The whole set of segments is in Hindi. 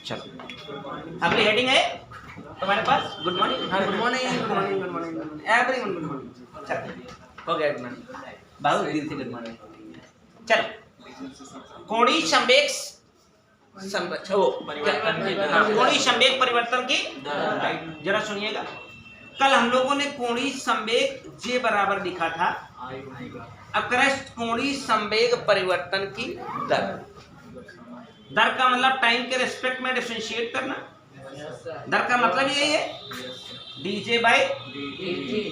चलो अगली हेडिंग है तुम्हारे पास गुड मॉर्निंग। हाँ good morning good morning good morning good morning everyone good morning. चलो हो गया गुड मॉर्निंग बहुत दिन से गुड मॉर्निंग। चलो कोणीय संवेग संरक्षण कोणीय संवेग परिवर्तन की जरा सुनिएगा। कल हम लोगों ने कोणीय संवेग जे बराबर लिखा था। अब करें कोणीय संवेग परिवर्तन की दर। दर का मतलब टाइम के रिस्पेक्ट में डिफरेंशिएट करना। दर का मतलब यही है डीजे बाय dt।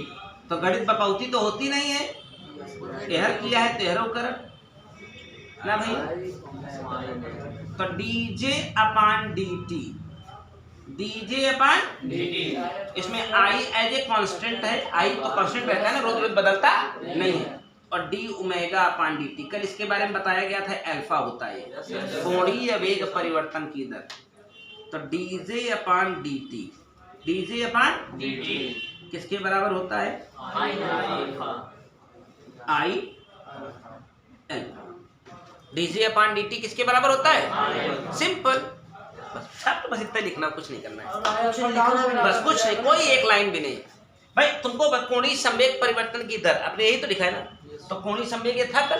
तो गणित बकौती तो होती नहीं है, तेहर किया है तेहरों कर ना भाई। तो डीजे अपान dt, डीजे अपान dt, इसमें आई एज ए कांस्टेंट है। आई तो कांस्टेंट रहता है ना, रोज रोज बदलता नहीं है। और डी ओमेगा अपान dt, कल इसके बारे में बताया गया था अल्फा होता है कोणीय वेग परिवर्तन की दर। तो डीजे अपान dt, डीजे अपान dt किसके बराबर होता है? आई एल्फा। डीजे अपान dt किसके बराबर होता है? सिंपल, बस इतना लिखना, कुछ नहीं करना है, बस कुछ नहीं, कोई एक लाइन भी नहीं भाई। तुमको कोणीय संवेग परिवर्तन की दर आपने यही तो लिखा है ना। तो कोणीय संवेग ये था कल,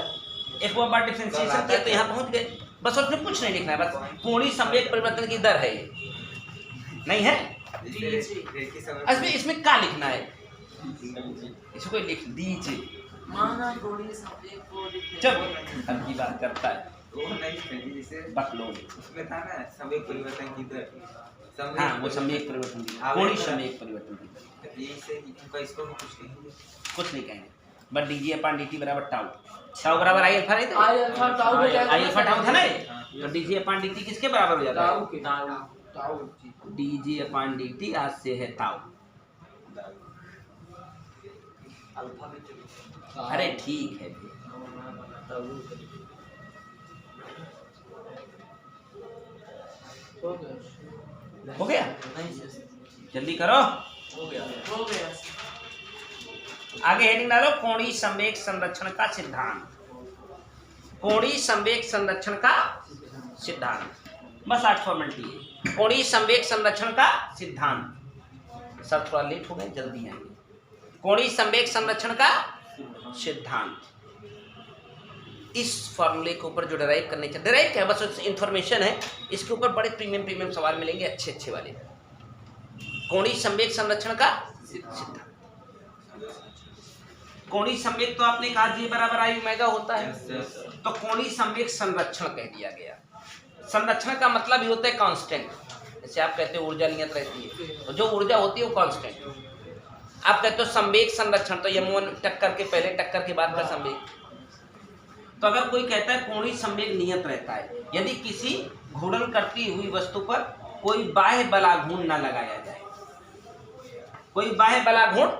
एक बार डिफरेंशिएशन किया तो यहाँ पहुंच गए बस, और फिर कुछ नहीं लिखना है। बस कोणीय संवेग परिवर्तन की दर है, नहीं है इसमें क्या लिखना है? इसको लिख दीजिए। चलो अब की बात करता है उसमें था ना संवेग परिवर्तन की दर। हाँ वो संवेग परिवर्तन की कोणीय संवेग परिवर्तन की दर। इसको कुछ नहीं कहेंगे, बट डीजी अपान dt बराबर टाउ। टाउ बराबर आई अल्फा नहीं था? आई अल्फा टाउ था ना। तो डीजी अपान dt किसके बराबर हो जाता है? डीजी अपान dt आज से है टाउ। अरे ठीक है हो गया, जल्दी करो। आगे हेडिंग डालो कोणीय संवेग संरक्षण का सिद्धांत। कोणीय संवेग संरक्षण का सिद्धांत, बस 8 फॉर्मेलिटी है। कोणीय संवेग संरक्षण का सिद्धांत, सब थोड़ा लेट हो गए, जल्दी आएंगे। कोणीय संवेग संरक्षण का सिद्धांत, इस फॉर्मूले के ऊपर जो डिराइव करने चाहिए, डिराइव क्या बस इंफॉर्मेशन है, इसके ऊपर बड़े प्रीमियम सवाल मिलेंगे अच्छे वाले। कोणीय संवेग संरक्षण का सिद्धांत। कोणीय संवेग तो आपने कहा जी बराबर आई ओमेगा होता है, तो कोणीय संवेग संरक्षण कह दिया गया। संरक्षण का मतलब ही होता है कांस्टेंट। जैसे आप कहते हो ऊर्जा नियत रहती है, तो जो ऊर्जा होती है वो कांस्टेंट। आप कहते हो संवेग संरक्षण, तो यमुन टक्कर के पहले टक्कर के बाद का संवेग। तो अगर कोई कहता है कोणीय संवेग नियत रहता है, यदि किसी घूर्णन करती हुई वस्तु पर कोई बाह्य बलाघूर्ण न लगाया जाए, कोई बाह्य बलाघूर्ण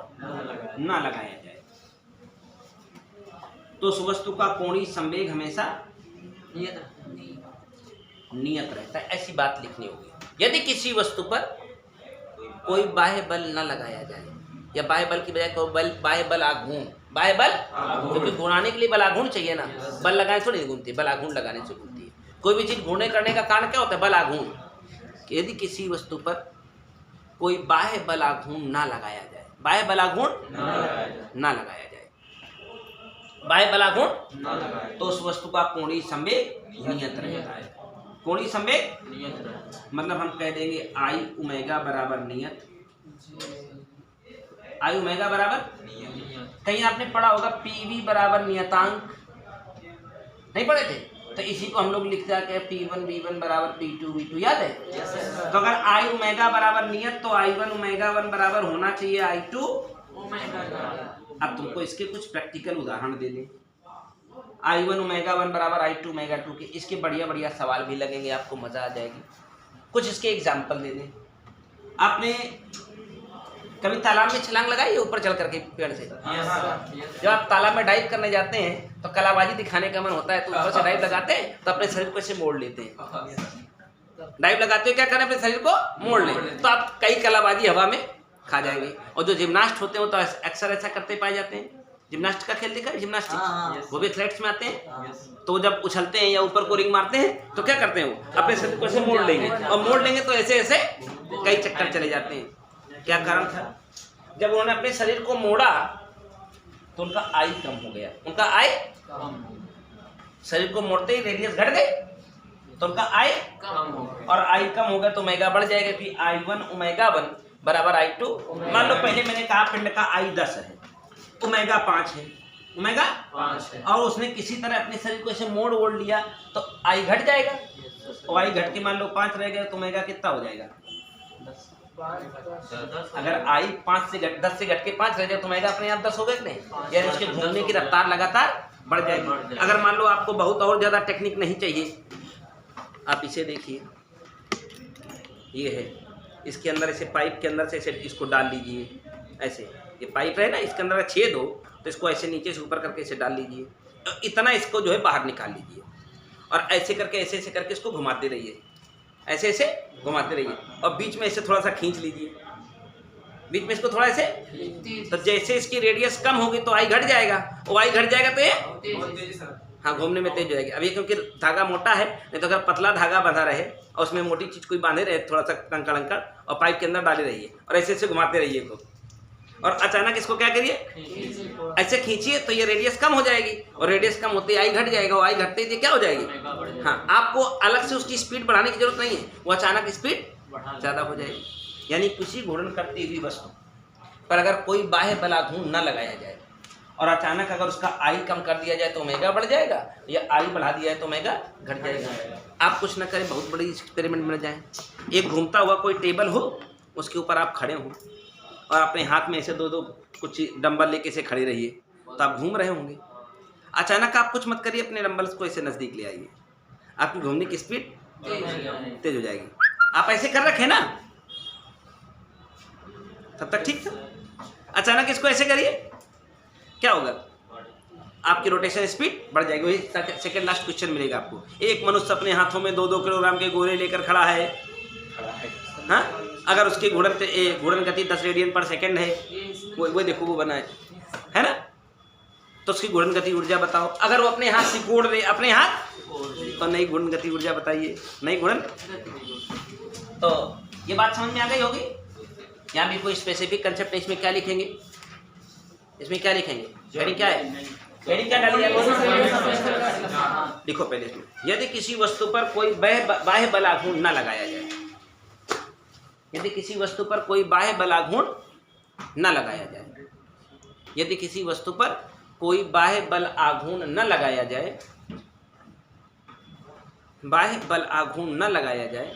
न लगाया जाए, तो उस वस्तु का कोणीय संवेग हमेशा नियत रहता है। ऐसी बात लिखनी होगी। यदि किसी वस्तु पर कोई बाह्य बल न लगाया जाए, या बाह्य बल की बजाय कोई बाह्य बल आघूर्ण, बाह्य बल क्योंकि घुमाने के लिए बल आघूर्ण चाहिए ना, बल लगाने से नहीं घूमती, बल आघूर्ण लगाने से घूमती है। कोई भी चीज घूमने करने का कारण क्या होता है? बल आघूर्ण। यदि किसी वस्तु पर कोई बाह्य बल आघूर्ण ना लगाया जाए, बाह्य बल आघूर्ण ना लगाया जाए, बाह्य बल आघूर्ण, तो उस वस्तु का कोणीय संवेग नियत रहता है। कोणीय संवेग मतलब हम कह देंगे आई ओमेगा बराबर नियत। आई ओमेगा बराबर, कहीं आपने पढ़ा होगा पीवी बराबर नियतांक, नहीं पढ़े थे? तो इसी को हम लोग लिखते हैं P1 V1 बराबर P2 V2, याद है? तो अगर आई ओमेगा बराबर नियत, तो I1 ओमेगा 1 बराबर होना चाहिए I2 ओमेगा। अब तुमको इसके कुछ प्रैक्टिकल उदाहरण दे दें। I1 ओमेगा 1 बराबर I2 ओमेगा 2 के, इसके बढ़िया सवाल भी लगेंगे, आपको मजा आ जाएगी। कुछ इसके एग्जाम्पल दे दें। आपने कभी तालाब में छलांग लगाई है ऊपर चढ़ करके पेड़ से? जब आप तालाब में डाइव करने जाते हैं तो कलाबाजी दिखाने का मन होता है, तो ऊपर से डाइव लगाते हैं तो अपने शरीर को ऐसे मोड़ लेते हैं। डाइव लगाते हो क्या करें? अपने शरीर को मोड़ लें, तो आप कई कलाबाजी हवा में खा जाएंगे। और जो जिम्नास्ट होते हैं तो अक्सर ऐसा करते पाए जाते हैं। जिम्नास्टिक का खेल देखा है, जिम्नास्टिक? हाँ, वो भी एथलेट्स में आते हैं। तो जब उछलते हैं या ऊपर को रिंग मारते हैं तो क्या करते हैं, वो अपने शरीर को ऐसे मोड़ लेंगे, और मोड़ लेंगे तो ऐसे ऐसे कई चक्कर चले जाते हैं। क्या कारण था? जब उन्होंने अपने शरीर को मोड़ा तो उनका आई कम हो गया, उनका आई, शरीर को मोड़ते ही रेडियस घट गई तो उनका आई कम हो गया, और आई कम हो गया तो ओमेगा बढ़ जाएगा कि I1 ओमेगा 1 बराबर I2। मान लो पहले मैंने कहा पिंड का आई 10 है, ओमेगा 5 है, ओमेगा 5 है, और उसने किसी तरह अपने शरीर को ऐसे मोड़ ओढ़ लिया तो आई घट जाएगा, और आई घट के मान लो 5 रह गया तो ओमेगा कितना हो जाएगा? 10। अगर आई 10 से घट के 5 रह जाए तो ओमेगा अपने आप 10 हो गया कि नहीं? यानी उसके घूमने की रफ्तार लगातार बढ़ जाएगी। अगर मान लो आपको बहुत और ज़्यादा टेक्निक नहीं चाहिए, आप इसे देखिए, ये है, इसके अंदर ऐसे पाइप के अंदर से ऐसे इसको डाल लीजिए, ऐसे ये पाइप है ना, इसके अंदर छेद हो तो इसको ऐसे नीचे से ऊपर करके ऐसे डाल लीजिए, इतना इसको जो है बाहर निकाल लीजिए, और ऐसे करके ऐसे ऐसे करके इसको घुमाते रहिए, ऐसे ऐसे घुमाते रहिए, और बीच में ऐसे थोड़ा सा खींच लीजिए, बीच में इसको थोड़ा ऐसे, तो जैसे इसकी रेडियस कम होगी तो आई घट जाएगा, और आई घट जाएगा तो ये हाँ घूमने में तेज हो जाएगी। अभी क्योंकि धागा मोटा है, नहीं तो अगर पतला धागा बंधा रहे और उसमें मोटी चीज कोई बांधे रहे, थोड़ा सा कंकड़ अंकड़, और पाइप के अंदर डाले रहिए और ऐसे ऐसे घुमाते रहिए को, और अचानक इसको क्या करिए, ऐसे खींचिए तो ये रेडियस कम हो जाएगी, और रेडियस कम होते ही आई घट जाएगा, और आई घटते ही क्या हो जाएगी, हाँ आपको अलग से उसकी स्पीड बढ़ाने की जरूरत नहीं है, वो अचानक स्पीड ज़्यादा हो जाएगी। यानी किसी घूर्णन करती हुई वस्तु पर अगर कोई बाह्य बलाघूर्ण न लगाया जाए और अचानक अगर उसका आई कम कर दिया जाए तो ओमेगा बढ़ जाएगा, या आई बढ़ा दिया जाए तो ओमेगा घट जाएगा। आप कुछ न करें, बहुत बड़ी एक्सपेरिमेंट में जाएं, एक घूमता हुआ कोई टेबल हो, उसके ऊपर आप खड़े हो और अपने हाथ में ऐसे दो दो कुछ डंबल लेके से खड़े रहिए, तो आप घूम रहे होंगे। अचानक आप कुछ मत करिए, अपने डंबल्स को ऐसे नज़दीक ले आइए, आपकी घूमने की स्पीड तेज हो जाएगी। आप ऐसे कर रखे ना, तब तक ठीक था। अचानक इसको ऐसे करिए, क्या होगा, आपकी रोटेशन स्पीड बढ़ जाएगी। वही सेकंड लास्ट क्वेश्चन मिलेगा आपको। एक मनुष्य अपने हाथों में 2-2 किलोग्राम के गोले लेकर खड़ा है, हाँ, अगर उसकी घूर्णन गति 10 रेडियन पर सेकंड है, वो देखो वो बना है ना, तो उसकी घूर्णन गति ऊर्जा बताओ। अगर वो अपने हाथ से कोड़ दे, अपने हाथ, तो नई घूर्णन गति ऊर्जा बताइए, नई घूर्णन। तो ये बात समझ में आ गई होगी। यहाँ भी कोई स्पेसिफिक कंसेप्ट है, इसमें क्या लिखेंगे, इसमें क्या लिखेंगे, हेडिंग क्या है, हेडिंग क्या डालिए, लिखो पहले इसमें, यदि किसी वस्तु पर कोई बाह्य बलाघूर्ण न लगाया जाए, यदि किसी वस्तु पर कोई बाह्य बलाघूर्ण न लगाया जाए, यदि किसी वस्तु पर कोई बाह्य बल आघूर्ण न लगाया जाए, बाह्य बल आघूर्ण न लगाया जाए,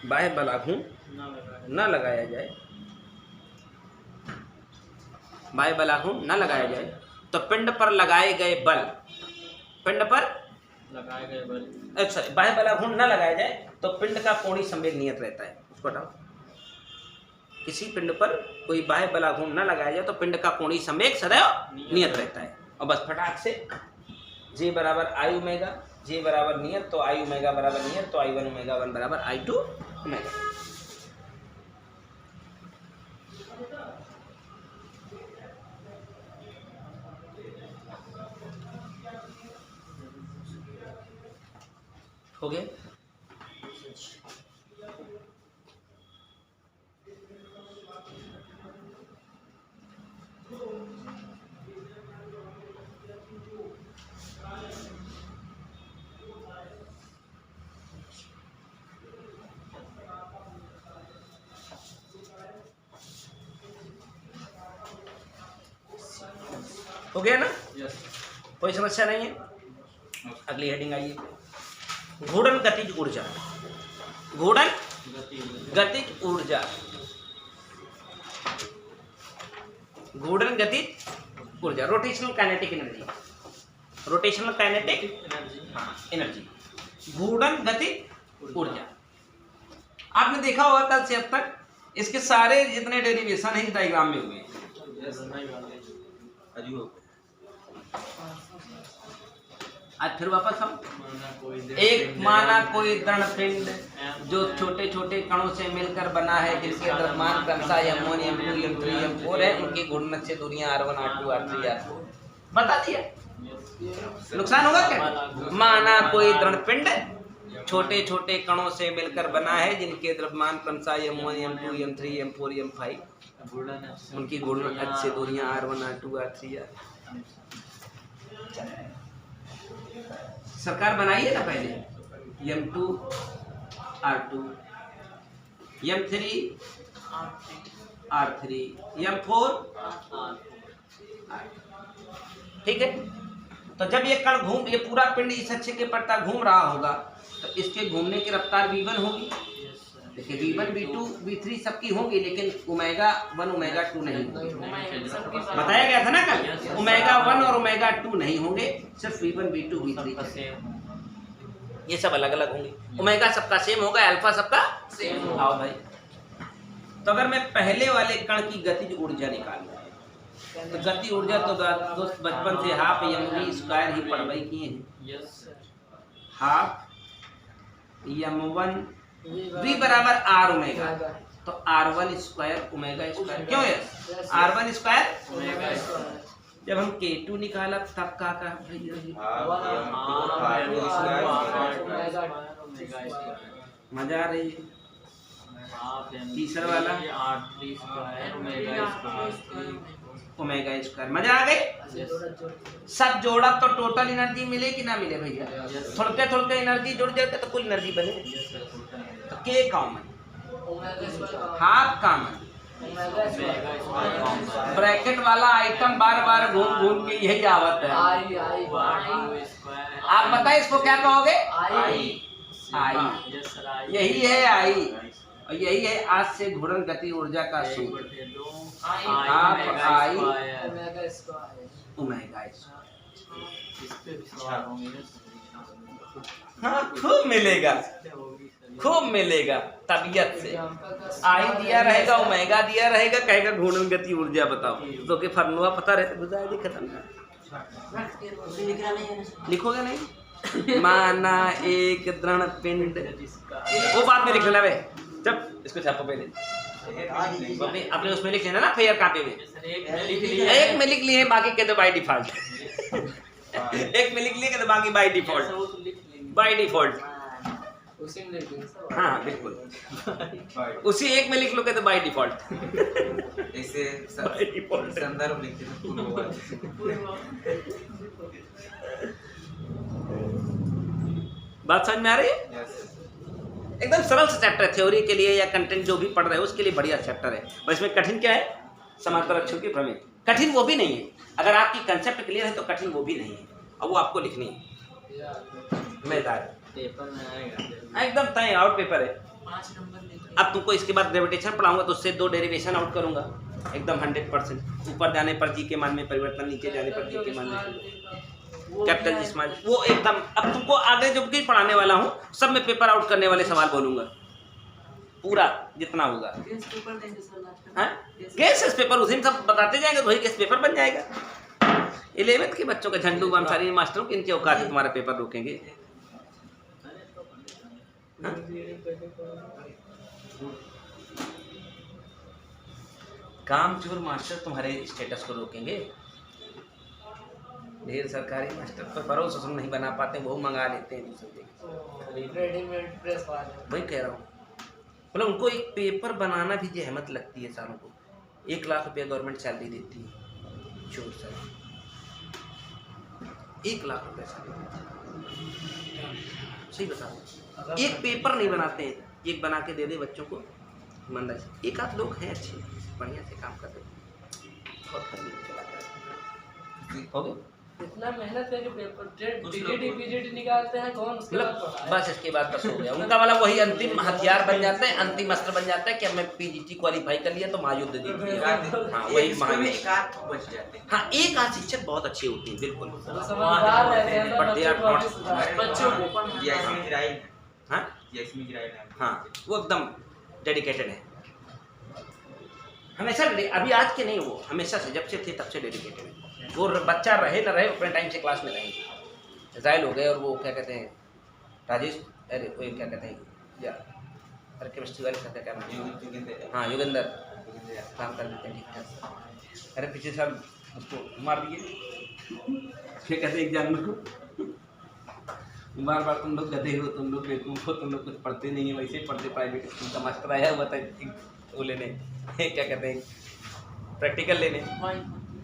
बाह्य बल आघूर्ण न लगाया जाए, बाह्य बल आघूर्ण न लगाया जाए, तो पिंड पर लगाए गए बल, पिंड पर लगाए गए बल, अच्छा बाह्य बल आघूर्ण न लगाया जाए तो पिंड का कोणीय संवेग नियत रहता है। उसको हटाओ, किसी पिंड पर कोई बाह्य बल आघूर्ण न लगाया जाए तो पिंड का कोणीय संवेग सदैव नियत रहता है। और बस फटाक से J बराबर I ओमेगा, J बराबर नियत तो I ओमेगा बराबर नियत, तो I1 ओमेगा 1 बराबर I2 ओमेगा। हो गया। हो गया ना, कोई समस्या नहीं है। अगली हेडिंग आइए, घूर्णन गतिज ऊर्जा, घूर्णन गतिज ऊर्जा, घूर्णन गतिज ऊर्जा, rotational kinetic energy, rotational kinetic energy, घूर्णन गतिज ऊर्जा। आपने देखा होगा कल से अब तक इसके सारे जितने डेरिवेशन है इस डायग्राम में हुए। आज फिर वापस हम एक माना कोई दृढ़ पिंड जो छोटे छोटे कणों से मिलकर बना है, जिसके द्रव्यमान क्रमशः M1 M2 M3 M4 है, उनकी घूर्णन से दूरियां R1 R2 R3 R4 बता दिया। नुकसान होगा क्या? माना कोई दृढ़ पिंड छोटे छोटे कणों से मिलकर बना है, जिनके द्रव्यमान क्रमशः M1 M2 M3 M4 M5, उनकी घूर्णन से दूरियां R1 R2 R3 R4। सरकार बनाई है ना पहले M2 R2 M3 R3 M4 ठीक है। तो जब ये कण ये पूरा पिंड इस अक्ष के पट्टा घूम रहा होगा तो इसके घूमने की रफ्तार v1 होगी। देखिए v1 v2 v3 सबकी होगी, लेकिन ω1 ω2 नहीं होगी। बताया गया था ना कल, ω1 और ω2 नहीं होंगे, सिर्फ v1 v2 v3 ये सब अलग अलग होंगे। ओमेगा सबका सेम होगा, अल्फा सबका सेम होगा। आओ भाई, तो अगर मैं पहले वाले कण की गतिज ऊर्जा निकालूं तो गति ऊर्जा तो दोस्त बचपन से हाफ mv² ही पढ़ाई किए हैं। हाफ m1 v बराबर r ओमेगा, तो r1² ओमेगा²। क्यों है r1² जब हम K2 निकाला तब का मजा आ रही है। तीसरा वाला ω² मजा आ गई। सब जोड़ा तो टोटल एनर्जी मिले कि ना मिले भैया? थोड़के थोड़के एनर्जी जुड़ जाते तो कुल एनर्जी बने। तो K common, half common, bracket वाला आइटम बार बार घूम घूम के यही आवत है। आप बताइए इसको क्या कहोगे? आई, यही है आई, और यही है आज से घूर्णन गति ऊर्जा का सूत्र, हाफ आई ओमेगा²। हाँ खूब मिलेगा, खूब मिलेगा तबियत से। आई दिया रहेगा, ओमेगा दिया रहेगा, कहेगा घूर्णन गति ऊर्जा बताओ, तो के फॉर्मूला पता रहता गुजारे खत्म। लिखोगे नहीं? माना एक दृढ़ पिंड, वो बाद में लिख लेना वे, जब इसको छापो पहले अपने उसमें लिख लेना ना फेयर कॉपी में। एक में लिख लिए, बाकी कह दो बाय डिफॉल्ट। एक में लिख लिए, कह दो बाकी बाय डिफॉल्ट, बाय डिफॉल्ट। उसी में लिख देंगे। हाँ बिल्कुल, उसी एक में लिख लो, कहते बाय डिफॉल्ट। ऐसे संदर्भ लिख देना। बात समझ में आ रही है? एकदम सरल सा चैप्टर है, थ्योरी के लिए या कंटेंट जो भी पढ़ रहे हो उसके लिए बढ़िया चैप्टर है। और इसमें कठिन क्या है? समांतर अक्षों की प्रमेय। कठिन वो भी नहीं है, अगर आपकी कंसेप्ट क्लियर है तो कठिन वो भी नहीं है, और वो आपको लिखनी है। मजेदार पेपर में आएगा एकदम तय आउट पेपर है। 5 नंबर। अब तुमको इसके बाद ग्रेविटेशन पढ़ाऊंगा तो उससे 2 डेरिवेशन आउट करूंगा एकदम 100%। ऊपर जाने पर जी के मान में परिवर्तन, नीचे जाने पर जी के मान में कैपिटल स्मॉल, वो एकदम। अब तुमको आगे जो भी पढ़ाने वाला हूँ सब में पेपर आउट करने वाले सवाल बोलूंगा, पूरा जितना होगा। गेस पेपर उसी में सब बताते जाएंगे, तो वही गेस पेपर बन जाएगा। 11th के बच्चों का झंडू बमसारी मास्टरों की इनके औकात है तुम्हारा पेपर रोकेंगे। कामचोर मास्टर तुम्हारे स्टेटस को रोकेंगे। ढेर सरकारी मास्टर पर भरोसा उसमें नहीं बना पाते, वो मंगा लेते हैं दूसरे। रेडीमेड प्रेस वाले, वही कह रहा हूँ, मतलब उनको एक पेपर बनाना भी जहमत लगती है सालों को। 1 लाख रुपया गवर्नमेंट सैलरी देती है, चोर सर 1 लाख रुपया सैलरी, सही बताओ। एक पेपर नहीं बनाते हैं, एक बना के दे दे बच्चों को ईमानदारी से। 1 आध लोग हैं अच्छे, बढ़िया से काम करते, बहुत हो गए। इतना मेहनत करके पेपर पीजीटी निकालते हैं कौन? उसके बाद बस इसके बाद बस हो गया उनका, मतलब वही अंतिम हथियार बन जाते हैं, अंतिम अस्त्र बन जाता है कि अब मैं पीजीटी क्वालिफाई कर लिया तो महायुद्ध दीजिए। हाँ वही महायुद्ध। हाँ 1 आध शिक्षक बहुत अच्छे होते हैं, बिल्कुल। समझदार रहते हैं, But they are not- बच्चों को हाँ वो एकदम डेडिकेटेड है, हमेशा। अभी आज के नहीं, वो हमेशा से, जब से थे तब से डेडिकेटेड है। वो बच्चा रहे ना रहे, अपने टाइम से क्लास में रहेंगे। जायल हो गए, और वो क्या कहते हैं राजेश, अरे वो क्या कहते हैं यार, अरे केमिस्ट्री वाले सर का क्या नाम है? जोगिंदर हाँ योगेंद्र काम कर लेते हैं ठीक ठाक। अरे पिछले साल उसको मार दिए। फिर कहते एग्जाम में बार बार तुम लोग गधे हो, तुम लोग बेवकूफ़ हो, तुम लोग कुछ पढ़ते नहीं है, वैसे ही पढ़ते प्राइवेट स्कूल का मास्टर आया हुआ था वो लेने क्या कहते हैं प्रैक्टिकल लेने।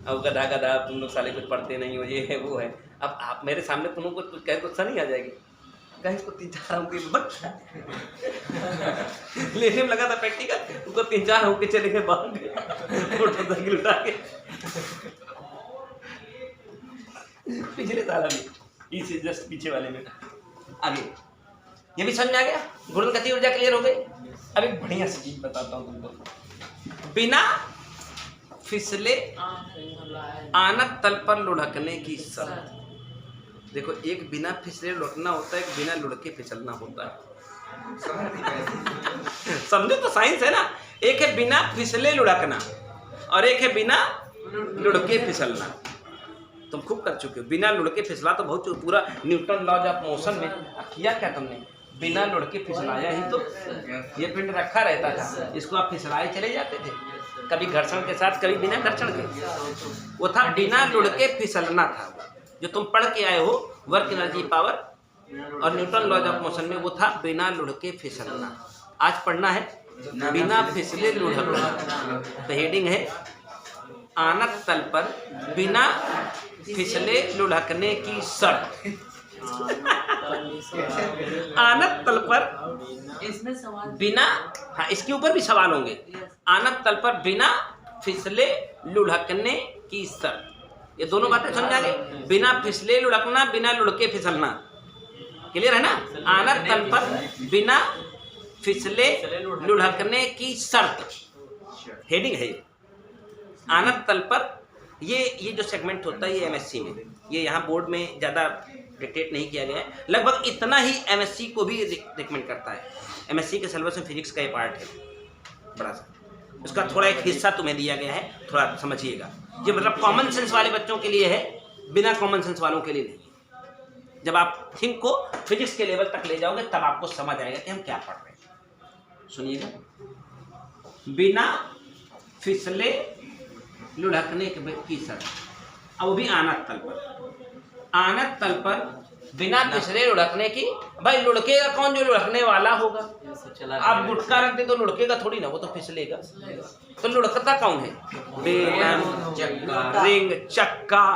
अब गधा गधा तुम लोग साले कुछ पढ़ते नहीं हो, ये है वो है। अब आप मेरे सामने तुम लोग को कुछ कहे गुस्सा नहीं आ जाएगी? कहीं इसको 3-4 अंक लेने में लगा था प्रैक्टिकल, उनको 3-4 अंक चले गए बाहर मोटरसाइकिल उठा के। पिछले साल अभी इसे जस्ट पीछे वाले में आगे ये भी समझ में आ गया। घूर्णन गति ऊर्जा क्लियर हो गई। अब एक बढ़िया सी चीज बताता हूँ तुमको। बिना फिसले आनत तल पर लुढ़कने की शर्त। देखो एक बिना फिसले लुढ़कना होता है, एक बिना लुढ़के फिसलना होता है। समझो तो साइंस है ना। एक है बिना फिसले लुढ़कना और एक है बिना लुढ़के फिसलना। तुम खूब कर चुके हो। बिना लुढ़के फिसला तो बहुत पूरा न्यूटन लॉज ऑफ मोशन में किया क्या तुमने? बिना लुढ़के फिसलाया ही तो ये पिंड रखा रहता था, इसको आप फिसलाए चले जाते थे, कभी घर्षण के साथ कभी बिना घर्षण के। वो था बिना लुढ़के फिसलना था जो तुम पढ़ के आए हो वर्क एनर्जी पावर और न्यूटन लॉज ऑफ मोशन में। वो था बिना लुढ़के फिसलना। आज पढ़ना है बिना फिसले लुढ़कना। तो हेडिंग है आनत तल पर बिना फिसले लुढ़कने की शर्त। आनत तल पर इसमें सवाल बिना, हाँ इसके ऊपर भी सवाल होंगे। आनत तल पर बिना फिसले लुढ़कने की शर्त। ये दोनों बातें समझा गई। बिना फिसले लुढ़कना, बिना लुढ़के फिसलना। क्लियर है ना? आनत तल पर बिना फिसले लुढ़कने की शर्त हेडिंग है। आनत तल पर ये जो सेगमेंट होता है ये एमएससी में, ये यहाँ बोर्ड में ज़्यादा डिक्टेट नहीं किया गया है। लगभग इतना ही एमएससी को भी रिकमेंड करता है। एमएससी के सिलेबस में फिजिक्स का ये पार्ट है बड़ा सा, उसका थोड़ा एक हिस्सा तुम्हें दिया गया है, थोड़ा समझिएगा। ये मतलब कॉमन सेंस वाले बच्चों के लिए है, बिना कॉमन सेंस वालों के लिए नहीं है। जब आप थिंक को फिजिक्स के लेवल तक ले जाओगे तब आपको समझ आएगा कि हम क्या पढ़ रहे हैं। सुनिएगा, बिना फिसले लुढ़कने की शर्त। अब वो भी आनत तल पर। आनत तल पर बिना फिसले लुढ़कने की। भाई लुढ़केगा कौन? जो लुढ़कने वाला होगा। आप गुटखा रख दे तो लुढ़केगा थोड़ी ना, वो तो फिसलेगा। तो लुढ़कता कौन है? बेलन, रिंग, चक्का,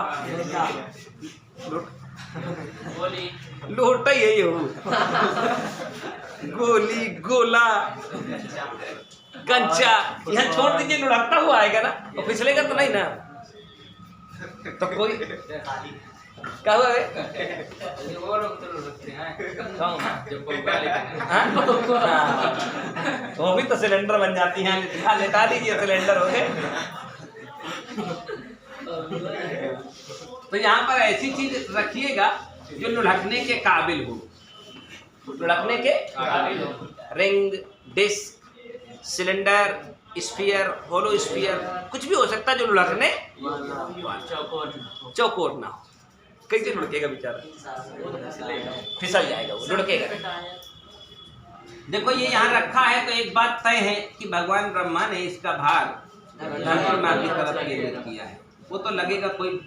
लोटा यही हो, गोली, गोला, कंचा, यहाँ छोड़ दीजिए, लुढ़कता हुआ आएगा ना, तो फिसलेगा तो नहीं ना। तो कोई क्या हुआ है? वो लोग तो लुढ़कते हैं जो वो भी तो सिलेंडर बन जाती हैं। लेटा दीजिए, सिलेंडर हो गए। तो यहाँ पर ऐसी चीज रखिएगा जो लुढ़कने के काबिल हो। लुढ़कने के काबिल हो। Ring, disc, cylinder, sphere, hollow sphere, कुछ भी हो सकता है जो लुढ़कने चौकोर ना हो। कैसे लुढ़केगा बेचारा? फिसल जाएगा, वो लुढ़केगा। देखो ये यहाँ रखा है तो एक बात तय है कि भगवान ब्रह्मा ने इसका भार धरती माँ की तरफ केंद्रित किया है। वो तो लगेगा, कोई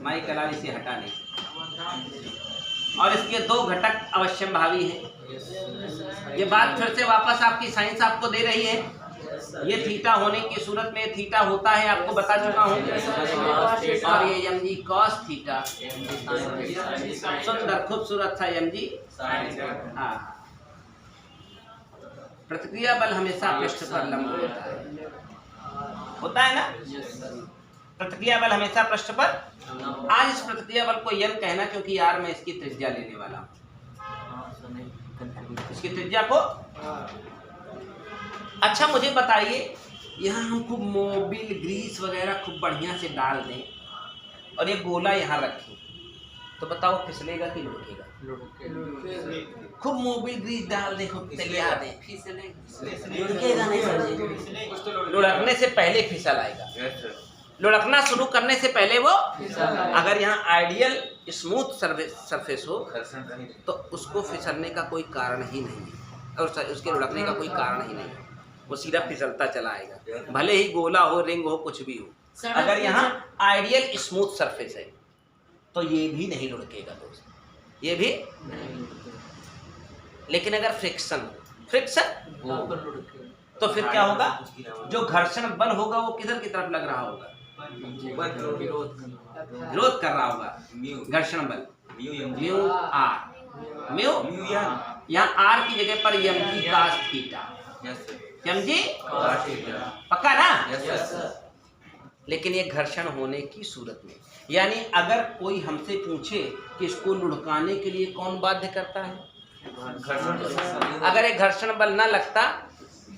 माई कलाली से हटा नहीं। और इसके 2 घटक अवश्यंभावी हैं। ये बात फिर से वापस आपकी साइंस आपको दे रही है। ये थीटा होने की सूरत में थीटा होता है, आपको बता चुका हूँ। और ये एम जी कॉस थीटा, सुंदर खूबसूरत था एम जी। हाँ, प्रतिक्रिया बल हमेशा पृष्ठ पर लंब होता है ना। प्रतिक्रिया बल हमेशा पृष्ठ पर। आज इस प्रतिक्रिया बल को यन कहना, क्योंकि यार मैं इसकी त्रिज्या लेने वाला हूँ, इसकी त्रिज्या को। अच्छा मुझे बताइए, यहाँ हम खूब मोबिल ग्रीस वगैरह खूब बढ़िया से डाल दें और ये गोला यहाँ रखें, तो बताओ फिसलेगा कि लुढ़केगा? खूब मोबिल ग्रीस डाल दें, खूब तैयार दें, लुढ़केगा नहीं। लुढ़कने से पहले फिसल आएगा। लुढ़कना शुरू करने से पहले वो, अगर यहाँ आइडियल स्मूथ सरफेस हो तो उसको फिसलने का कोई कारण ही नहीं है। और उसके लुढ़कने का कोई कारण ही नहीं है, वो सीधा फिसलता चला आएगा, भले ही गोला हो, रिंग हो, कुछ भी हो। अगर यहाँ आइडियल स्मूथ सरफेस है तो ये भी नहीं लुढ़केगा दोस्त, ये भी। लेकिन अगर फ्रिक्शन तो फिर क्या होगा, जो घर्षण बल होगा वो किधर की तरफ लग रहा होगा, विरोध कर रहा होगा घर्षण बल, म्यू आर, म्यू यहाँ आर की जगह पर M G cos theta, M G पक्का ना। लेकिन ये घर्षण होने की सूरत में, यानी अगर कोई हमसे पूछे कि इसको लुढ़काने के लिए कौन बाध्य करता है, अगर एक घर्षण बल न लगता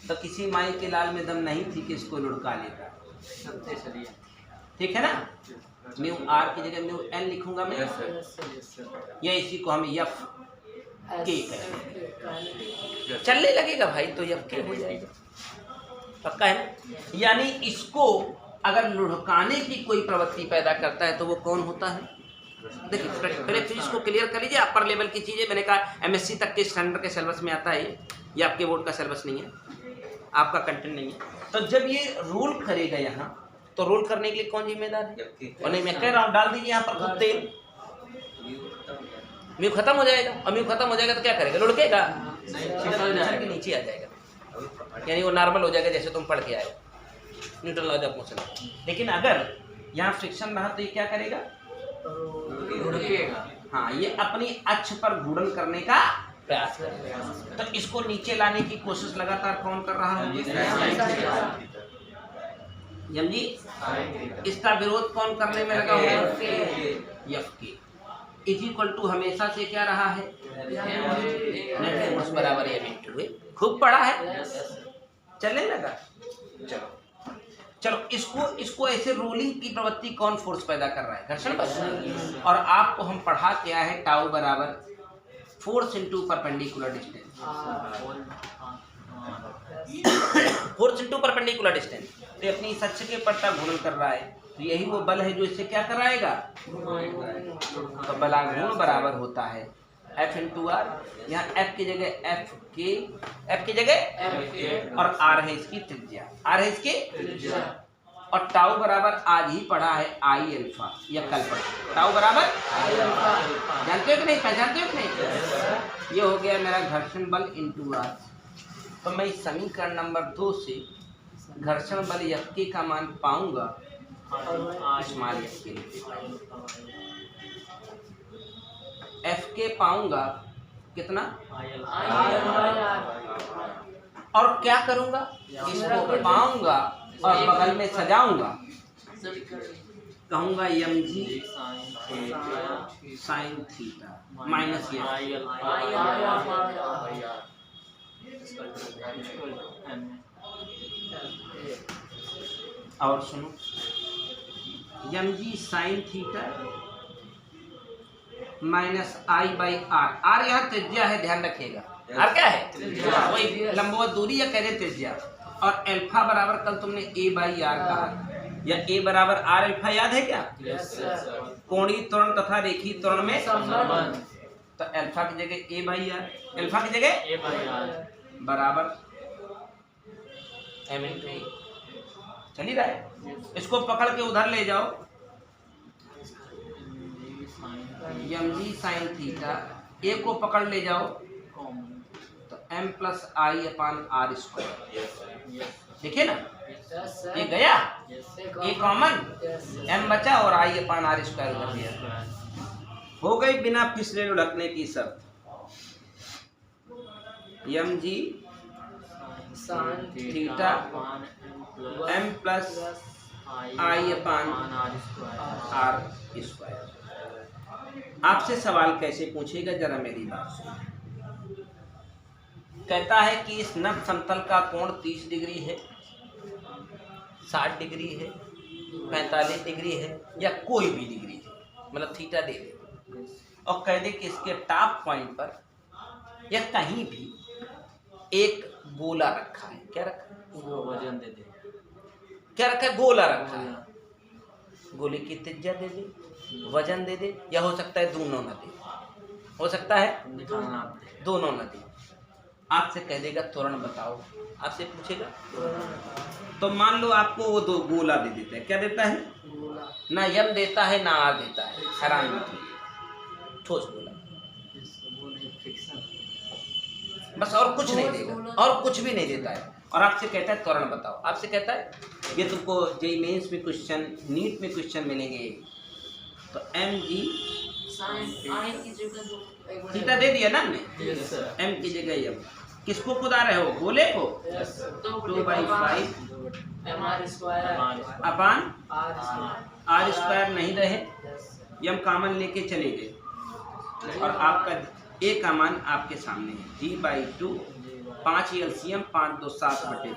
तो किसी माई के लाल में दम नहीं थी कि इसको लुढ़का लेगा, ठीक है ना। म्यू आर की जगह म्यू एन लिखूंगा मैं, या इसी को हम एफ के कहेंगे, चलने लगेगा भाई तो एफ के हो जाएगा, पक्का है ना। यानी इसको अगर लुढ़काने की कोई प्रवृत्ति पैदा करता है तो वो कौन होता है, देखिए पहले फिर इसको क्लियर कर लीजिए। अपर लेवल की चीज़ें मैंने कहा एमएससी तक के स्टैंडर्ड के सिलेबस में आता है, ये आपके बोर्ड का सिलेबस नहीं है, आपका कंटेंट नहीं है। तो जब ये रोल करेगा यहाँ, तो रोल करने के लिए कौन जिम्मेदार है, और नहीं मैं कह रहा हूँ डाल दीजिए यहाँ पर खुद तेल, म्यू खत्म हो जाएगा, और म्यू खत्म हो जाएगा तो क्या करेगा, लुढ़केगा, के नीचे आ जाएगा, यानी वो नॉर्मल हो जाएगा जैसे तुम पढ़ के आए, न्यूटन लॉज ऑफ मोशन। लेकिन अगर यहाँ फ्रिक्शन रहा तो ये क्या करेगा, हाँ ये अपनी अक्ष पर घूर्णन करने का प्रयास करेगा। तो इसको नीचे लाने की कोशिश लगातार कौन कर रहा है, जी। इसका विरोध कौन करने में लगा हुआ है, एफ के इज इक्वल टू हमेशा से क्या रहा है, नेट फोर्स बराबर एम इनटू ए। खूब पढ़ा है, चलने लगा। चलो इसको ऐसे रोलिंग की प्रवृत्ति कौन फोर्स पैदा कर रहा है, घर्षण बल। और आपको हम पढ़ा क्या है, टाउ बराबर force into perpendicular distance, force into perpendicular distance. तो अपनी इस अक्ष के पट्टा घूर्णन कर रहा है, तो यही वो बल है जो इससे क्या कराएगा, तो बलाघूर्ण बराबर होता है एफ इंटू आर। यहाँ एफ की जगह एफ की जगह और आर है इसकी त्रिज्या, आर है इसकी त्रिज्या। और टाउ बराबर आज ही पढ़ा है आई अल्फा, या कल पढ़ा टाउ बराबर आई अल्फा, जानते हो कि नहीं, पहचानते हो कि नहीं। ये हो गया मेरा घर्षण बल इंटू आर। तो मैं इस समीकरण नंबर 2 से घर्षण बल एफ के का मान पाऊंगा, स्मॉल एफ के एफ के पाऊंगा कितना, और क्या करूंगा, इसको पाऊंगा और बगल में सजाऊंगा, कहूंगा M G sine theta minus और सुनो, M G sine theta minus I by R. R यहाँ त्रिज्या है, ध्यान रखिएगा, आर क्या है, वही लंबवत दूरी या कह त्रिज्या। और अल्फा बराबर कल तुमने ए बाई आर कहा, या ए बराबर आर अल्फा याद है क्या, कोणीय त्वरण तथा रेखीय त्वरण में संबंध। तो अल्फा की जगह ए बाई आर, अल्फा की जगह ए बाई आर बराबर एम इंटू ए। चल ही रहा है, इसको पकड़ के उधर ले जाओ, M G sine theta, A को पकड़ ले जाओ तो M plus I upon R square, देखिए ना, ये गया, ये कॉमन, एम बचा और आई अपान आर स्क्वायर कर दिया। हो गई बिना फिसले लुढ़कने की शर्त, M G sine theta M plus I upon R square. आपसे सवाल कैसे पूछेगा, जरा मेरी बात सुनो। कहता है कि इस नभ समतल का कोण 30 डिग्री है, 60 डिग्री है, 45 डिग्री है, या कोई भी डिग्री है, मतलब थीटा दे दे, और कह दे कि इसके टॉप पॉइंट पर या कहीं भी एक गोला रखा है। क्या रखा है, वजन दे दे, क्या रखा है, गोला रखा है। गोले की त्रिज्या दे दे, वजन दे दे, या हो सकता है दोनों न दे, हो सकता है दोनों न दे। आपसे कह देगा त्वरण बताओ, आपसे पूछेगा तो मान लो आपको वो दो गोला दे देता है, क्या देता है? गोला। ना यम देता है ना आर देता है, हैरान मत होइए, ठोस गोला बस, और कुछ नहीं देगा, और कुछ भी नहीं देता है। और आपसे कहता है त्वरण बताओ, आपसे कहता है ये तुमको जेईई मेंस में क्वेश्चन, नीट में क्वेश्चन मिलेंगे। तो एम जी थीटा दे दिया ना हमने, एम की जगह यम, किसको खुदा रहे हो? गोले को। 2/5 अपान आर स्क्वायर नहीं रहे, यम कॉमन लेके चले गए और आपका ए का मान आपके सामने है, g/2, 5 एलसीएम, 5 2 7/5,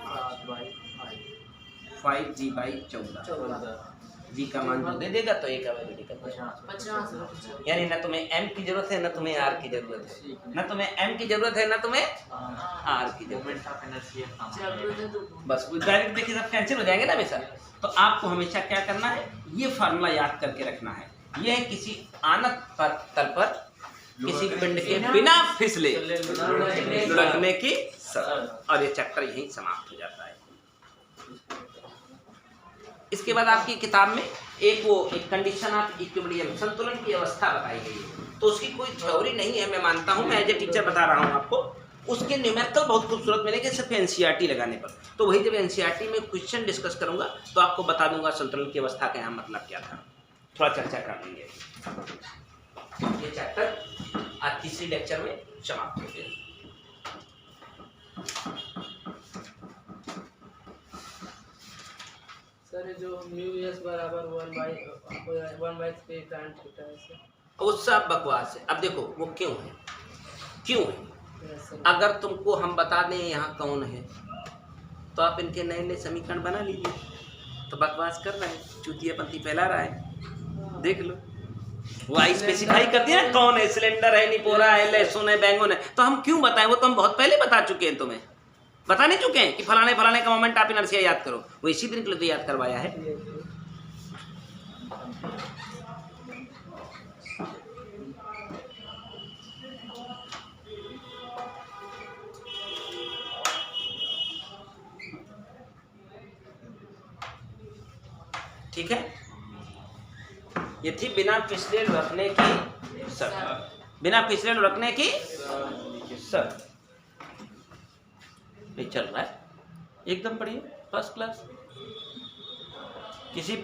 5g/14। जी का मान जो दे देगा तो ए का वैल्यू निकल जाएगा। यानी ना तुम्हें एम की जरूरत है ना तुम्हें आर की जरूरत है, ना तुम्हें एम की जरूरत है ना तुम्हें आर की जरूरत है। बस डायरेक्ट देखिए सब कैंसिल हो जाएंगे ना हमेशा। तो आपको हमेशा क्या करना है, ये फार्मूला याद करके रखना है। ये है किसी आनत तल पर किसी पिंड के बिना फिसले लुढ़कने की शर्त, और ये चैप्टर यहीं समाप्त हो जाता है। इसके बाद आपकी किताब में एक कंडीशन ऑफ इक्विलिब्रियम, संतुलन की अवस्था बताई गई है। तो उसकी कोई थ्योरी नहीं है, मैं मानता हूँ, मैं एज ए टीचर बता रहा हूँ आपको। उसके न्यूमेरिकल बहुत खूबसूरत मिलेंगे सिर्फ एनसीईआरटी लगाने पर। तो वही जब एनसीईआरटी में क्वेश्चन डिस्कस करूंगा तो आपको बता दूंगा संतुलन की अवस्था का यहाँ मतलब क्या था, थोड़ा चर्चा कर लेंगे। ये चैप्टर आज तीसरी लेक्चर में समाप्त हो गया। सर जो μs बराबर 1/3 tan थीटा है सर, वो सब बकवास है। अब देखो वो क्यों है, क्यों है? अगर तुमको हम बता दें यहाँ कौन है तो आप इनके नए नए समीकरण बना लीजिए। तो बकवास कर रहा है, चूतियापंथी फैला रहा है, देख लो। वो स्पेसिफाई कर दिया ना कौन है, सिलेंडर है, निपोरा है, लहसुन है, बैंगन है। तो हम क्यों बताएं, वो तो हम बहुत पहले बता चुके हैं, तुम्हें बता नहीं चुके हैं कि फलाने फलाने का मोमेंट आप इनर्शिया याद करो। वो इसी दिन के लिए तो याद करवाया है। ठीक है, ये थी बिना फिसले रखने की शर्त, बिना फिसले रखने की शर्त। चल रहा है एकदम बढ़िया, फर्स्ट क्लास। किसी